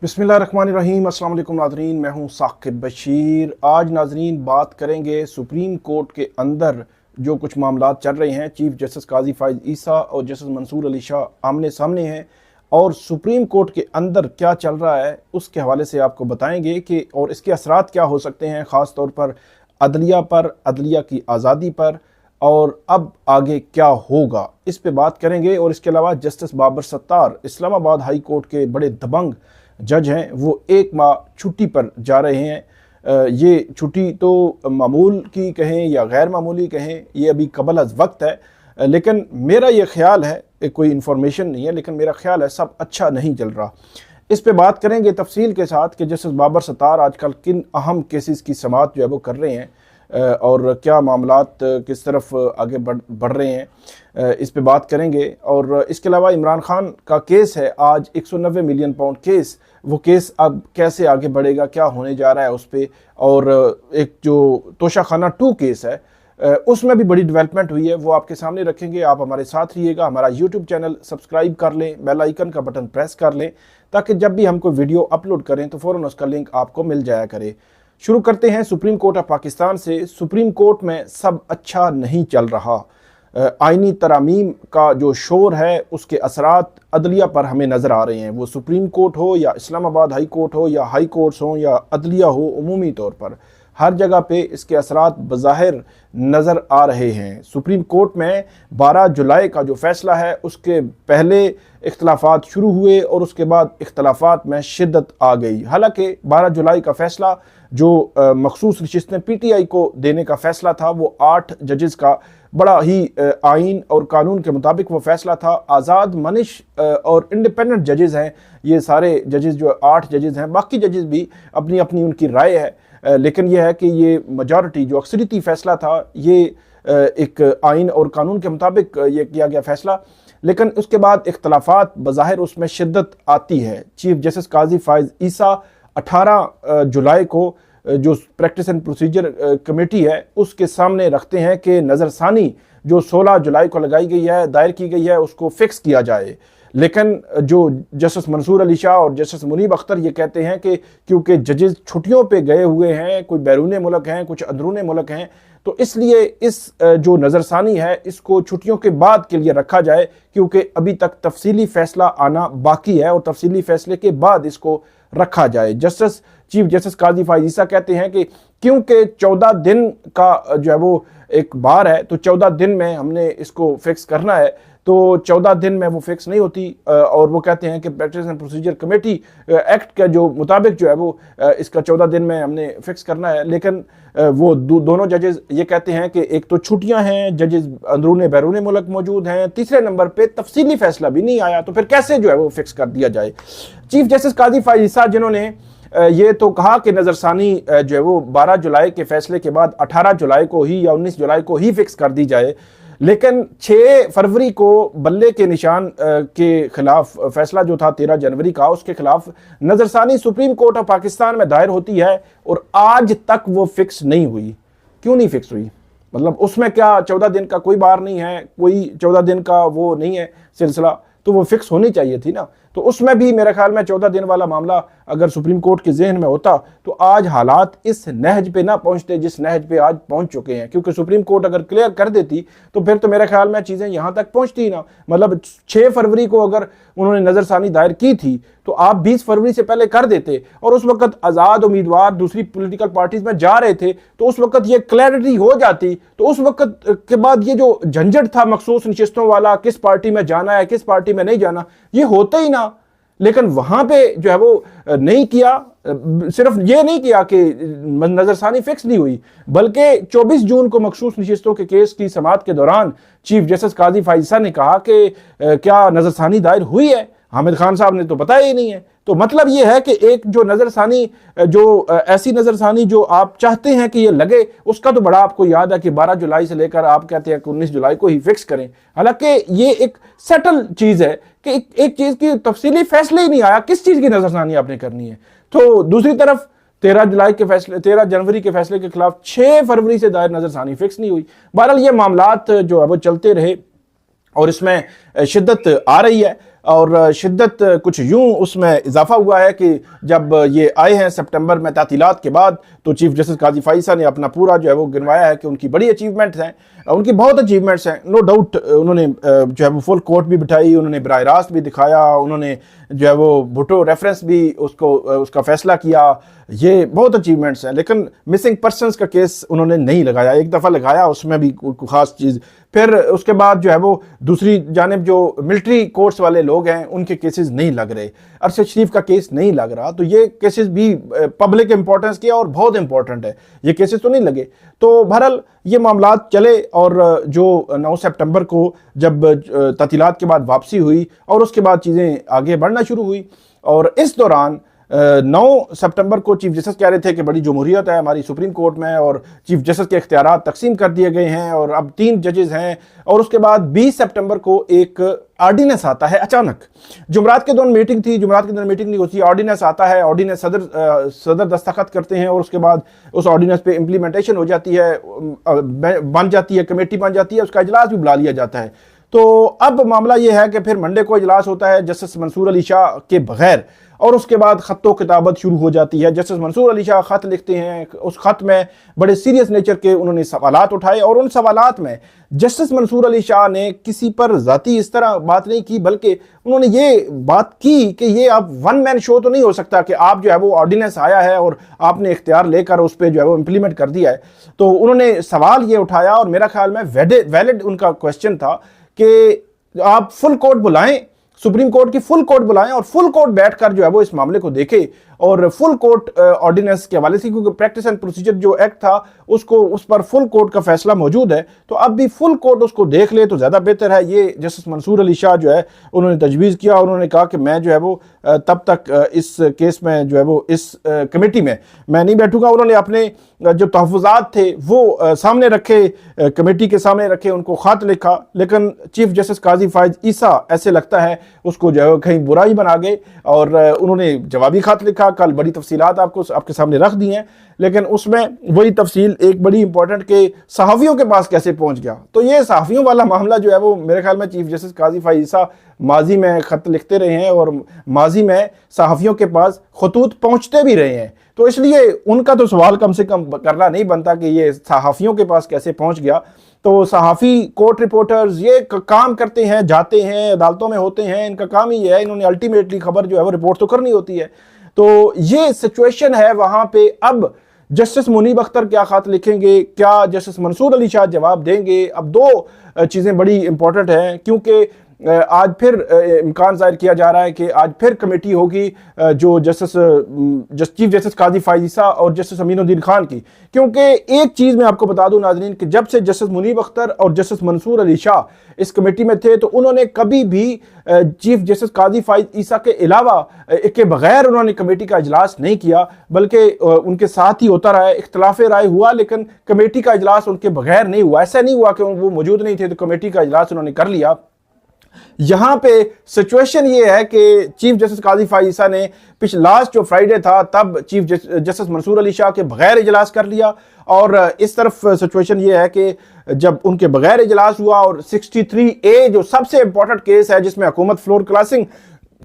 बिस्मिल्लाहिर्रहमानिर्रहीम। अस्सलाम वालेकुम नाज़रीन, मैं हूं साकिब बशीर। आज नाज़रीन बात करेंगे सुप्रीम कोर्ट के अंदर जो कुछ मामलात चल रहे हैं। चीफ जस्टिस काजी फ़ाइज़ ईसा और जस्टिस मंसूर अली शाह आमने सामने हैं और सुप्रीम कोर्ट के अंदर क्या चल रहा है उसके हवाले से आपको बताएंगे कि और इसके असरात क्या हो सकते हैं, ख़ास तौर पर अदलिया पर, अदलिया की आज़ादी पर, और अब आगे क्या होगा इस पे बात करेंगे। और इसके अलावा justice Babar Sattar Islamabad high court के बड़े दबंग जज हैं, वो एक माह छुट्टी पर जा रहे हैं। ये छुट्टी तो मामूल की कहें या गैर मामूली कहें, ये अभी कबल अज़ वक्त है, लेकिन मेरा ये ख्याल है, कोई इन्फॉर्मेशन नहीं है लेकिन मेरा ख्याल है सब अच्छा नहीं चल रहा। इस पे बात करेंगे तफसील के साथ कि जस्टिस बाबर सत्तार आजकल किन अहम केसेस की समाअत जो है वो कर रहे हैं और क्या मामलात किस तरफ आगे बढ़ रहे हैं, इस पे बात करेंगे। और इसके अलावा इमरान खान का केस है आज 190 मिलियन पाउंड केस, वो केस अब कैसे आगे बढ़ेगा, क्या होने जा रहा है उस पर। और एक जो तोशाखाना 2 केस है उसमें भी बड़ी डेवलपमेंट हुई है, वो आपके सामने रखेंगे। आप हमारे साथ रहिएगा, हमारा यूट्यूब चैनल सब्सक्राइब कर लें, बेल आइकन का बटन प्रेस कर लें ताकि जब भी हम कोई वीडियो अपलोड करें तो फ़ौरन उसका लिंक आपको मिल जाया करे। शुरू करते हैं सुप्रीम कोर्ट ऑफ पाकिस्तान से। सुप्रीम कोर्ट में सब अच्छा नहीं चल रहा। आइनी तरामीम का जो शोर है उसके असरात अदलिया पर हमें नज़र आ रहे हैं। वो सुप्रीम कोर्ट हो या इस्लामाबाद हाई कोर्ट हो या हाई कोर्ट्स हो या अदलिया हो, उमूमी तौर पर हर जगह पे इसके असरात बज़ाहिर नज़र आ रहे हैं। सुप्रीम कोर्ट में 12 जुलाई का जो फ़ैसला है उसके पहले इख्तलाफात शुरू हुए और उसके बाद इख्तलाफात में शिद्दत आ गई। हालांकि 12 जुलाई का फ़ैसला जो मखसूस नशिस्तें PTI को देने का फ़ैसला था वो 8 जजेस का बड़ा ही आइन और कानून के मुताबिक वो फ़ैसला था। आज़ाद मनिश और इंडिपेंडेंट जजेस हैं, ये सारे जजेस जो 8 जजेस हैं, बाकी जजेस भी अपनी अपनी उनकी राय है, लेकिन यह है कि ये मेजॉरिटी जो अक्सरियती फ़ैसला था ये एक आइन और कानून के मुताबिक ये किया गया फ़ैसला। लेकिन उसके बाद इख्तलाफात बज़ाहिर उसमें शिद्दत आती है। चीफ जस्टिस काजी फ़ाइज़ ईसा 18 जुलाई को जो प्रैक्टिस एंड प्रोसीजर कमेटी है उसके सामने रखते हैं कि नज़रसानी जो 16 जुलाई को लगाई गई है, दायर की गई है, उसको फिक्स किया जाए। लेकिन जो जस्टिस मंसूर अली शाह और जस्टिस मुनीब अख्तर ये कहते हैं कि क्योंकि जजेस छुट्टियों पे गए हुए हैं, कोई बैरून मुल्क हैं, कुछ अंदरून मुल्क हैं, तो इसलिए इस जो नज़रसानी है इसको छुट्टियों के बाद के लिए रखा जाए, क्योंकि अभी तक तफसीली फ़ैसला आना बाकी है और तफसीली फ़ैसले के बाद इसको रखा जाए। चीफ जस्टिस काजी फ़ाइज़ ईसा कहते हैं कि क्योंकि 14 दिन का जो है वो एक बार है, तो 14 दिन में हमने इसको फिक्स करना है, तो 14 दिन में वो फिक्स नहीं होती। और वो कहते हैं कि practice and procedure committee act का जो मुताबिक जो है वो इसका 14 दिन में हमने फिक्स करना है। लेकिन वो दोनों जजेस ये कहते हैं कि एक तो छुट्टियां हैं, जजेस अंदरून बैरून मुल्क मौजूद हैं, तीसरे नंबर पे तफसीली फैसला भी नहीं आया, तो फिर कैसे जो है वो फिक्स कर दिया जाए। चीफ जस्टिस काजी फ़ाइज़ ईसा जिन्होंने ये तो कहा कि नज़रसानी जो है वो 12 जुलाई के फैसले के बाद 18 जुलाई को ही या 19 जुलाई को ही फिक्स कर दी जाए, लेकिन 6 फरवरी को बल्ले के निशान के खिलाफ फैसला जो था 13 जनवरी का, उसके खिलाफ नज़रसानी सुप्रीम कोर्ट ऑफ पाकिस्तान में दायर होती है और आज तक वो फिक्स नहीं हुई। क्यों नहीं फिक्स हुई? मतलब उसमें क्या 14 दिन का कोई बार नहीं है, कोई 14 दिन का वो नहीं है सिलसिला, तो वो फिक्स होनी चाहिए थी ना। तो उसमें भी मेरे ख्याल में 14 दिन वाला मामला अगर सुप्रीम कोर्ट के जहन में होता तो आज हालात इस नहज पे ना पहुंचते जिस नहज पे आज पहुंच चुके हैं, क्योंकि सुप्रीम कोर्ट अगर क्लियर कर देती तो फिर तो मेरे ख्याल में चीज़ें यहां तक पहुंचती ही ना। मतलब 6 फरवरी को अगर उन्होंने नज़रसानी दायर की थी तो आप 20 फरवरी से पहले कर देते, और उस वक्त आज़ाद उम्मीदवार दूसरी पॉलिटिकल पार्टीज में जा रहे थे तो उस वक्त ये क्लैरिटी हो जाती, तो उस वक्त के बाद ये जो झंझट था मखसूस नशिस्तों वाला, किस पार्टी में जाना है किस पार्टी में नहीं जाना, ये होता ही ना। लेकिन वहां पे जो है वो नहीं किया, सिर्फ ये नहीं किया कि नज़रसानी फिक्स नहीं हुई, बल्कि 24 जून को मखसूस नशिस्तों के केस की समाअत के दौरान चीफ जस्टिस काजी फ़ाइज़ ईसा ने कहा कि क्या नज़रसानी दायर हुई है? हामिद खान साहब ने तो बताया ही नहीं है। तो मतलब ये है कि एक जो नज़रसानी, जो ऐसी नज़रसानी जो आप चाहते हैं कि ये लगे, उसका तो बड़ा आपको याद है कि 12 जुलाई से लेकर आप कहते हैं कि 19 जुलाई को ही फिक्स करें। हालांकि ये एक सेटल चीज़ है कि एक चीज़ की तफसीली फैसले ही नहीं आया, किस चीज़ की नज़रसानी आपने करनी है। तो दूसरी तरफ 13 जनवरी के फैसले के खिलाफ 6 फरवरी से दायर नज़रसानी फिक्स नहीं हुई। बहरहाल ये मामलात जो है वो चलते रहे और इसमें शिद्दत आ रही है। और शिद्दत कुछ यूं उसमें इजाफा हुआ है कि जब ये आए हैं सितंबर में तातीलात के बाद, तो चीफ जस्टिस काजी फाइसा ने अपना पूरा जो है वो गिनवाया है कि उनकी बड़ी अचीवमेंट्स हैं, उनकी बहुत अचीवमेंट्स हैं, नो डाउट। उन्होंने जो है वो फुल कोर्ट भी बिठाई, उन्होंने बराह रास्त भी दिखाया, उन्होंने जो है वो भुट्टो रेफरेंस भी उसका फैसला किया, ये बहुत अचीवमेंट्स हैं। लेकिन मिसिंग पर्सनस का केस उन्होंने नहीं लगाया, एक दफ़ा लगाया, उसमें भी कोई ख़ास चीज़। फिर उसके बाद जो है वो दूसरी जानिब जो मिलिट्री कोर्ट्स वाले लोग हैं उनके केसेस नहीं लग रहे, अरशद शरीफ का केस नहीं लग रहा, तो ये केसेस भी पब्लिक इंपॉर्टेंस के और बहुत इंपॉर्टेंट है, ये केसेस तो नहीं लगे। तो बहरहाल ये मामलात चले और जो 9 सितंबर को जब तातीलात के बाद वापसी हुई और उसके बाद चीज़ें आगे बढ़ना शुरू हुई, और इस दौरान 9 सितंबर को चीफ जस्टिस कह रहे थे कि बड़ी जमहूरियत है हमारी सुप्रीम कोर्ट में और चीफ जस्टिस के इख्तियारात तकसीम कर दिए गए हैं और अब 3 जजेस हैं। और उसके बाद 20 सितंबर को एक ऑर्डिनेंस आता है अचानक। जुमरात के दौरान मीटिंग थी, जुमरात के दौरान मीटिंग नहीं होती, ऑर्डिनेंस आता है, ऑर्डिनेंस सदर दस्तखत करते हैं और उसके बाद उस ऑर्डिनेंस पे इम्प्लीमेंटेशन हो जाती है, बन जाती है, कमेटी बन जाती है, उसका इजलास भी बुला लिया जाता है। तो अब मामला यह है कि फिर मंडे को इजलास होता है जस्टिस मंसूर अली शाह के बगैर, और उसके बाद ख़त्तो किताबत शुरू हो जाती है। जस्टिस मंसूर अली शाह ख़त लिखते हैं, उस ख़त में बड़े सीरियस नेचर के उन्होंने सवालात उठाए और उन सवालात में जस्टिस मंसूर अली शाह ने किसी पर ज़ाती इस तरह बात नहीं की, बल्कि उन्होंने ये बात की कि ये अब वन मैन शो तो नहीं हो सकता कि आप जो है वो ऑर्डिनेंस आया है और आपने इख्तियार लेकर उस पर जो है वो इम्प्लीमेंट कर दिया है। तो उन्होंने सवाल ये उठाया और मेरा ख्याल में वैलिड उनका क्वेश्चन था कि आप फुल कोर्ट बुलाएं, सुप्रीम कोर्ट की फुल कोर्ट बुलाएं और फुल कोर्ट बैठकर जो है वो इस मामले को देखे और फुल कोर्ट ऑर्डिनेंस के हवाले से, क्योंकि प्रैक्टिस एंड प्रोसीजर जो एक्ट था उसको उस पर फुल कोर्ट का फैसला मौजूद है, तो अब भी फुल कोर्ट उसको देख ले तो ज़्यादा बेहतर है। ये जस्टिस मंसूर अली शाह जो है उन्होंने तजवीज़ किया और उन्होंने कहा कि मैं जो है वो तब तक इस केस में जो है वो इस कमेटी में मैं नहीं बैठूंगा। उन्होंने अपने जो तहफ़्फ़ुज़ात थे वो सामने रखे, कमेटी के सामने रखे, उनको ख़त लिखा, लेकिन चीफ जस्टिस काजी फाइज ईसा ऐसे लगता है उसको जो है कहीं बुरा ही बना गए और उन्होंने जवाबी ख़त लिखा। कल बड़ी तफसीलात आपके सामने रख दी हैं, लेकिन उसमें वही तफसील एक बड़ी इंपॉर्टेंट के सहाफ़ियों के पास कैसे पहुंच गया। तो ये सहाफ़ियों वाला मामला जो है वो मेरे ख्याल में चीफ जस्टिस काजी फाइज ईसा माजी में ख़त लिखते रहे हैं और माजी में सहाफ़ियों के पास खतूत पहुंचते भी रहे हैं, तो इसलिए उनका तो सवाल कम से कम करना नहीं बनता कि ये सहाफ़ियों के पास कैसे पहुंच गया। तो सहाफ़ी, कोर्ट रिपोर्टर्स ये काम करते हैं, जाते हैं, अदालतों में होते हैं, इनका काम ही है, इन्होंने अल्टीमेटली खबर जो है वो रिपोर्ट तो करनी होती है। तो ये सिचुएशन है वहाँ पे। अब जस्टिस मुनीब अख्तर क्या ख़त लिखेंगे, क्या जस्टिस मंसूर अली शाह जवाब देंगे? अब 2 चीज़ें बड़ी इंपॉर्टेंट हैं, क्योंकि आज फिर इम्कान ज़ाहिर किया जा रहा है कि आज फिर कमेटी होगी जो चीफ जस्टिस काजी फाइज ईसा और जस्टिस अमीनुद्दीन खान की। क्योंकि एक चीज़ मैं आपको बता दूं नाज़रीन कि जब से जस्टिस मुनीब अख्तर और जस्टिस मंसूर अली शाह इस कमेटी में थे तो उन्होंने कभी भी चीफ जस्टिस काजी फाइज ईसा के अलावा के बगैर उन्होंने कमेटी का इजलास नहीं किया, बल्कि उनके साथ ही होता रहा। इख्तलाफ राय हुआ लेकिन कमेटी का इजलास उनके बगैर नहीं हुआ। ऐसा नहीं हुआ कि वो मौजूद नहीं थे तो कमेटी का इजलास उन्होंने कर लिया। यहां पे सिचुएशन ये है कि चीफ जस्टिस काजी फाइज ईसा ने लास्ट जो फ्राइडे था तब चीफ जस्टिस मंसूर अली शाह के बगैर इजलास कर लिया, और इस तरफ सिचुएशन ये है कि जब उनके बगैर इजलास हुआ और 63A जो सबसे इंपॉर्टेंट केस है जिसमें हुकूमत फ्लोर क्लासिंग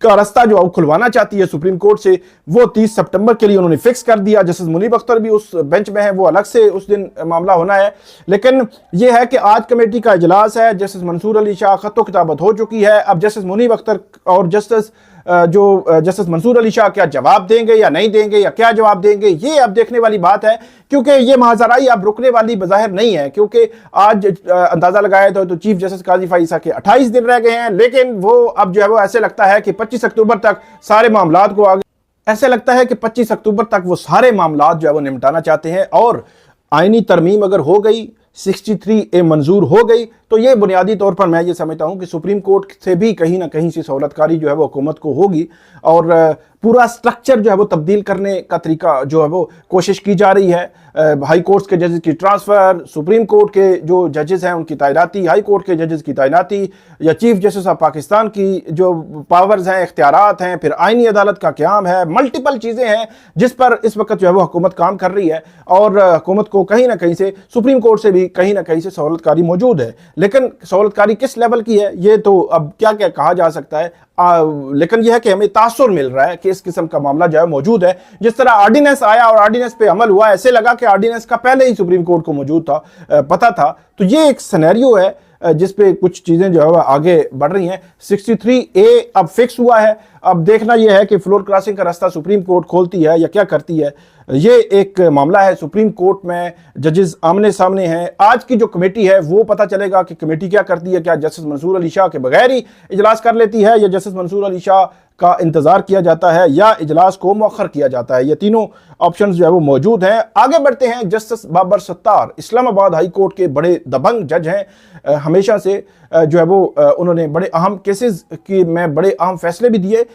का रास्ता जो खुलवाना चाहती है सुप्रीम कोर्ट से, वो 30 सितंबर के लिए उन्होंने फिक्स कर दिया। जस्टिस मुनीब अख्तर भी उस बेंच में है, वो अलग से उस दिन मामला होना है। लेकिन यह है कि आज कमेटी का इजलास है, जस्टिस मंसूर अली शाह खत्तो किताबत हो चुकी है। अब जस्टिस मुनीब अख्तर और जस्टिस मंसूर अली शाह क्या जवाब देंगे या नहीं देंगे या क्या जवाब देंगे, ये अब देखने वाली बात है, क्योंकि ये महाजराई अब रुकने वाली बज़ाहिर नहीं है। क्योंकि आज अंदाजा लगाया तो चीफ जस्टिस काजी फाइज ईसा के 28 दिन रह गए हैं, लेकिन वो अब जो है वो ऐसे लगता है कि 25 अक्टूबर तक सारे मामलात को ऐसे लगता है कि 25 अक्टूबर तक वो सारे मामलात जो है वो निपटाना चाहते हैं। और आईनी तरमीम अगर हो गई, 63A मंजूर हो गई, तो ये बुनियादी तौर पर मैं ये समझता हूँ कि सुप्रीम कोर्ट से भी कहीं ना कहीं से सहूलतकारी जो है वो हुकूमत को होगी और पूरा स्ट्रक्चर जो है वो तब्दील करने का तरीका जो है वो कोशिश की जा रही है। हाई कोर्ट्स के जजेस की ट्रांसफ़र, सुप्रीम कोर्ट के जो जजेस हैं उनकी तैनाती, हाई कोर्ट के जजेस की तैनाती, या चीफ जस्टिस ऑफ पाकिस्तान की जो पावर्स हैं, इख्तियारात हैं, फिर आईनी अदालत का क़याम है, मल्टीपल चीज़ें हैं जिस पर इस वक्त जो है वो हुकूमत काम कर रही है। और हुकूमत को कहीं ना कहीं से सुप्रीम कोर्ट से भी कहीं ना कहीं से सहूलतकारी मौजूद है, लेकिन सहूलतकारी किस लेवल की है ये तो अब क्या क्या कहा जा सकता है। लेकिन यह है कि हमें तासुर मिल रहा है कि इस किस्म का मामला जो है मौजूद है। जिस तरह ऑर्डिनेंस आया और ऑर्डिनेंस पे अमल हुआ, ऐसे लगा कि ऑर्डिनेंस का पहले ही सुप्रीम कोर्ट को मौजूद था, पता था। तो ये एक सिनेरियो है जिस पे कुछ चीजें जो है आगे बढ़ रही हैं। 63A अब फिक्स हुआ है। अब देखना यह है कि फ्लोर क्रॉसिंग का रास्ता सुप्रीम कोर्ट खोलती है या क्या करती है। ये एक मामला है, सुप्रीम कोर्ट में जजेस आमने सामने हैं। आज की जो कमेटी है वो पता चलेगा कि कमेटी क्या करती है। क्या जस्टिस मंसूर अली शाह के बगैर ही इजलास कर लेती है, या जस्टिस मंसूर अली शाह का इंतजार किया जाता है, या इजलास को मौखर किया जाता है। ये तीनों ऑप्शंस जो है वो मौजूद हैं। आगे बढ़ते हैं। Justice Babar Sattar Islamabad high court के बड़े दबंग जज हैं। हमेशा से जो है वो उन्होंने बड़े अहम केसेस की में बड़े अहम फैसले भी दिए।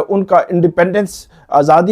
उनका इंडिपेंडेंस, आज़ाद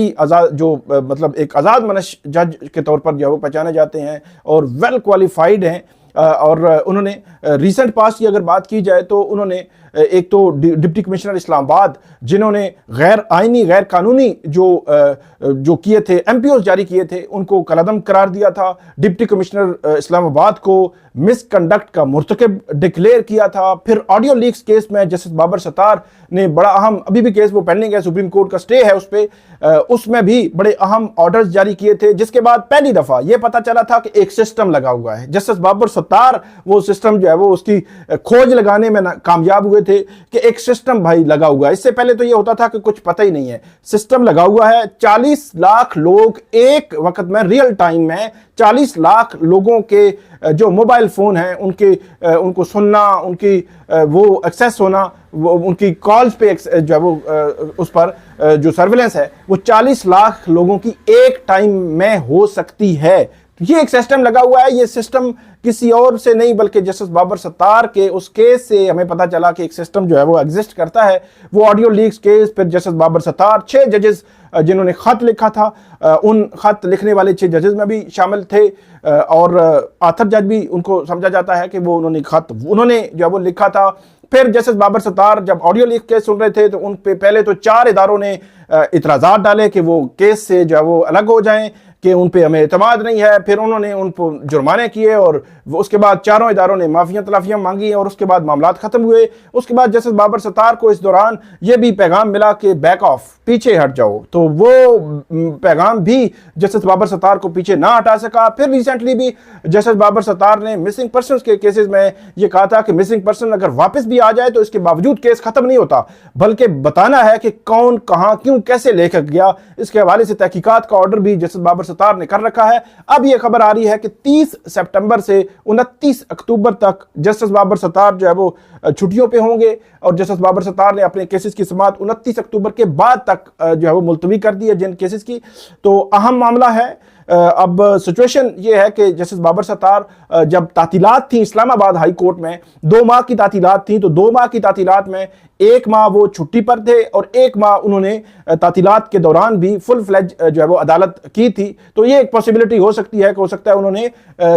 जो मतलब एक आज़ाद मनश जज के तौर पर जो है वो पहचाने जाते हैं और वेल क्वालिफाइड हैं। और उन्होंने रिसेंट पास्ट की अगर बात की जाए तो उन्होंने एक तो डिप्टी कमिश्नर इस्लामाबाद, जिन्होंने गैर आइनी गैर कानूनी जो किए थे, एमपीओज जारी किए थे, उनको कलअदम करार दिया था। डिप्टी कमिश्नर इस्लामाबाद को मिसकंडक्ट का मुर्तकिब डिक्लेयर किया था। फिर ऑडियो लीक्स केस में जस्टिस बाबर सत्तार ने बड़ा अहम, अभी भी केस वो पेंडिंग है, सुप्रीम कोर्ट का स्टे है उस पर, उसमें भी बड़े अहम ऑर्डर्स जारी किए थे। जिसके बाद पहली दफा यह पता चला था कि एक सिस्टम लगा हुआ है। जस्टिस बाबर सत्तार वो सिस्टम जो है वो उसकी खोज लगाने में कामयाब हुए थे कि एक सिस्टम भाई लगा हुआ है। इससे पहले तो ये होता था कि कुछ पता ही नहीं है। सिस्टम लगा हुआ है। 40 लाख लोग एक वक्त में रियल टाइम में 40 लाख लोगों के जो मोबाइल फोन हैं उनको सुनना, उनकी वो एक्सेस होना, वो उनकी कॉल्स पे जो है वो उस पर जो सर्विलेंस है वो 40 लाख लोगों की एक टाइम में हो सकती है। ये एक सिस्टम लगा हुआ है। ये सिस्टम किसी और से नहीं बल्कि जस्टिस बाबर सत्तार के उस केस से हमें पता चला कि एक सिस्टम जो है वो एग्जिस्ट करता है। वो ऑडियो लीक्स केस, फिर जस्टिस बाबर सत्तार, 6 जजेस जिन्होंने खत लिखा था, उन खत लिखने वाले 6 जजेस में भी शामिल थे। और आथर जज भी उनको समझा जाता है कि वो उन्होंने जो है वो लिखा था। फिर जस्टिस बाबर सत्तार जब ऑडियो लीक केस सुन रहे थे तो उन पे पहले तो 4 इदारों ने इतराज़ात डाले कि वो केस से जो है वो अलग हो जाएं, कि उन पे हमें एतमाद नहीं है। फिर उन्होंने उन पर जुर्माने किए और उसके बाद चारों इदारों ने माफिया तलाफियाँ मांगी और उसके बाद मामलात ख़त्म हुए। उसके बाद जस्टिस बाबर सत्तार को इस दौरान ये भी पैगाम मिला कि बैक ऑफ, पीछे हट जाओ, तो वो पैगाम भी जस्टिस बाबर सत्तार को पीछे ना हटा सका। फिर रिसेंटली भी जस्टिस बाबर सत्तार ने मिसिंग पर्सन के केसेस में ये कहा था कि मिसिंग पर्सन अगर वापस भी आ जाए तो इसके बावजूद केस खत्म नहीं होता, बल्कि बताना है कि कौन, कहां, क्यों, कैसे लेकर गया। इसके हवाले से तहकीकात का ऑर्डर भी जस्टिस बाबर सत्तार ने कर रखा है। अब यह खबर आ रही है कि 30 सितंबर से 29 अक्टूबर तक जस्टिस बाबर सत्तार जो है वो छुट्टियों पे होंगे और जस्टिस बाबर सत्तार ने अपने केसेस की समाअत 29 अक्टूबर के बाद तक जो है वो मुलतवी कर दी है जिन केसेस की। तो अहम मामला है। अब सिचुएशन ये है कि जस्टिस बाबर सत्तार जब तातीलात थी इस्लामाबाद हाई कोर्ट में, 2 माह की तातीलात थी, तो 2 माह की तातीलात में 1 माह वो छुट्टी पर थे और 1 माह उन्होंने तातीलात के दौरान भी फुल फ्लेज जो है वो अदालत की थी। तो ये एक पॉसिबिलिटी हो सकती है कि हो सकता है उन्होंने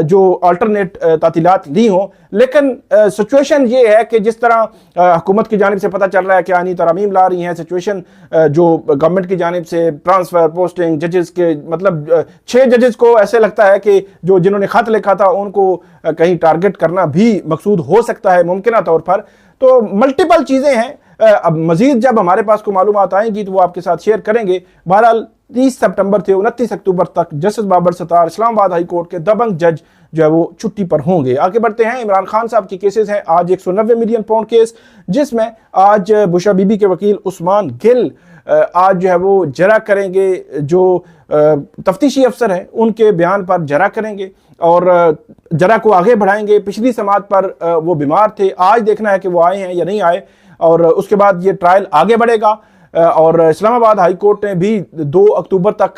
जो अल्टरनेट तातीलात ली हो। लेकिन सिचुएशन ये है कि जिस तरह हुकूमत की जानिब से पता चल रहा है कि आनी तरमीम ला रही हैं, सिचुएशन जो गवर्नमेंट की जानिब से ट्रांसफर, पोस्टिंग, जजेस के मतलब 6 जजेस को ऐसे लगता है कि जो जिन्होंने खत लिखा था उनको कहीं टारगेट करना भी मकसूद हो सकता है मुमकिन तौर पर। तो मल्टीपल चीज़ें हैं। अब मजीद जब हमारे पास को मालूमात आएंगी तो वो आपके साथ शेयर करेंगे। बहरहाल 30 सितंबर से 29 अक्टूबर तक justice Babar Sattar Islamabad high court के दबंग जज जो है वो छुट्टी पर होंगे। आगे बढ़ते हैं। इमरान खान साहब के केसेस हैं आज 190 मिलियन पाउंड केस, जिसमें आज बुशरा बीबी के वकील उस्मान गिल आज जो है वो जरा करेंगे, जो तफ्तीशी अफसर हैं उनके बयान पर जरा करेंगे और जरा को आगे बढ़ाएंगे। पिछली समाअत पर वो बीमार थे, आज देखना है कि वो आए हैं या नहीं आए, और उसके बाद ये ट्रायल आगे बढ़ेगा। और इस्लामाबाद हाई कोर्ट ने भी 2 अक्टूबर तक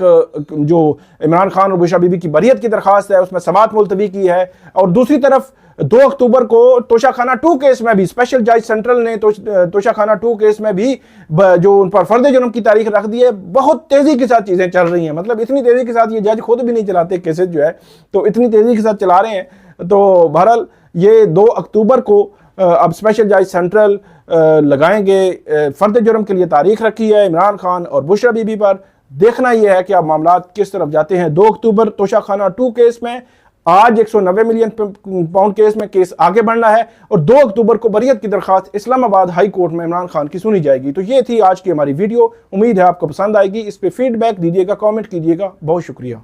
जो इमरान खान और बुशरा बीबी की बरियत की दरख्वास्त है उसमें समाअत मुलतवी की है। और दूसरी तरफ 2 अक्टूबर को तोशाखाना 2 केस में भी स्पेशल जज सेंट्रल ने तोशाखाना 2 केस में भी जो उन पर फर्द जुर्म की तारीख रख दी है। बहुत तेजी के साथ चीजें चल रही हैं, मतलब इतनी तेजी के साथ ये जज खुद भी नहीं चलाते केसेस जो है, तो इतनी तेजी के साथ चला रहे हैं। तो बहरहाल ये 2 अक्टूबर को अब स्पेशल जज सेंट्रल लगाएंगे। फर्द जुर्म के लिए तारीख रखी है इमरान खान और बुशरा बीबी पर। देखना यह है कि अब मामला किस तरफ जाते हैं। 2 अक्टूबर तोशाखाना 2 केस में आज 190 मिलियन पाउंड केस में केस आगे बढ़ना है और 2 अक्टूबर को बरियत की दरखास्त इस्लामाबाद हाई कोर्ट में इमरान खान की सुनी जाएगी। तो ये थी आज की हमारी वीडियो, उम्मीद है आपको पसंद आएगी। इस पे फीडबैक दीजिएगा, कमेंट कीजिएगा। बहुत शुक्रिया।